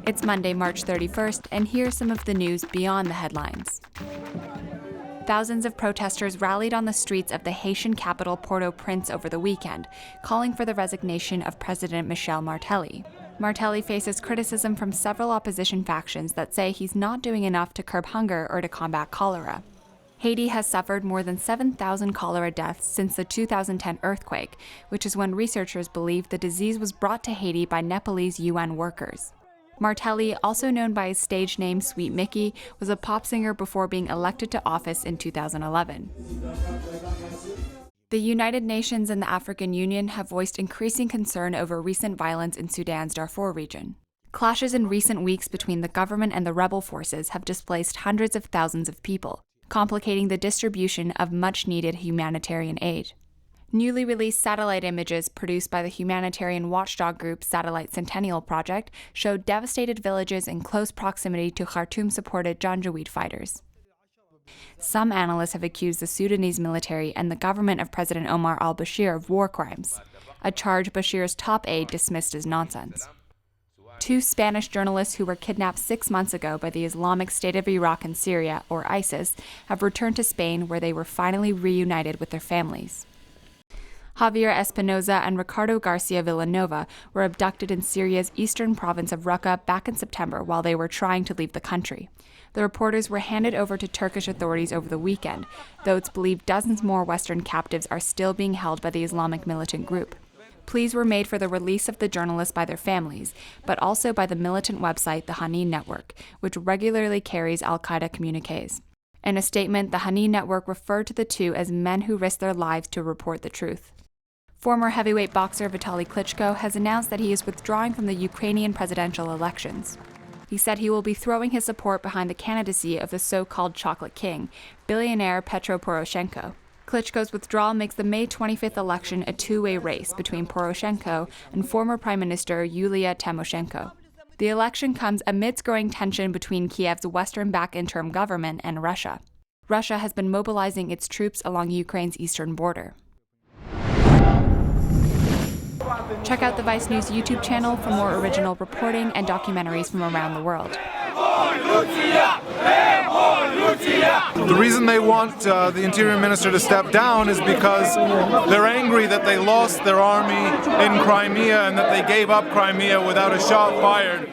It's Monday, March 31st, and here's some of the news beyond the headlines. Thousands of protesters rallied on the streets of the Haitian capital Port-au-Prince over the weekend, calling for the resignation of President Michel Martelly. Martelly faces criticism from several opposition factions that say he's not doing enough to curb hunger or to combat cholera. Haiti has suffered more than 7,000 cholera deaths since the 2010 earthquake, which is when researchers believe the disease was brought to Haiti by Nepalese UN workers. Martelly, also known by his stage name Sweet Mickey, was a pop singer before being elected to office in 2011. The United Nations and the African Union have voiced increasing concern over recent violence in Sudan's Darfur region. Clashes in recent weeks between the government and the rebel forces have displaced hundreds of thousands of people, complicating the distribution of much-needed humanitarian aid. Newly released satellite images produced by the humanitarian watchdog group Satellite Centennial Project showed devastated villages in close proximity to Khartoum-supported Janjaweed fighters. Some analysts have accused the Sudanese military and the government of President Omar al-Bashir of war crimes, a charge Bashir's top aide dismissed as nonsense. Two Spanish journalists who were kidnapped 6 months ago by the Islamic State of Iraq and Syria, or ISIS, have returned to Spain where they were finally reunited with their families. Javier Espinoza and Ricardo Garcia Villanova were abducted in Syria's eastern province of Raqqa back in September while they were trying to leave the country. The reporters were handed over to Turkish authorities over the weekend, though it's believed dozens more Western captives are still being held by the Islamic militant group. Pleas were made for the release of the journalists by their families, but also by the militant website the Hanin Network, which regularly carries al-Qaeda communiques. In a statement, the Hanin Network referred to the two as men who risked their lives to report the truth. Former heavyweight boxer Vitaly Klitschko has announced that he is withdrawing from the Ukrainian presidential elections. He said he will be throwing his support behind the candidacy of the so-called Chocolate King, billionaire Petro Poroshenko. Klitschko's withdrawal makes the May 25th election a two-way race between Poroshenko and former Prime Minister Yulia Tymoshenko. The election comes amidst growing tension between Kiev's Western-backed interim government and Russia. Russia has been mobilizing its troops along Ukraine's eastern border. Check out the VICE News YouTube channel for more original reporting and documentaries from around the world. The reason they want the Interior Minister to step down is because they're angry that they lost their army in Crimea and that they gave up Crimea without a shot fired.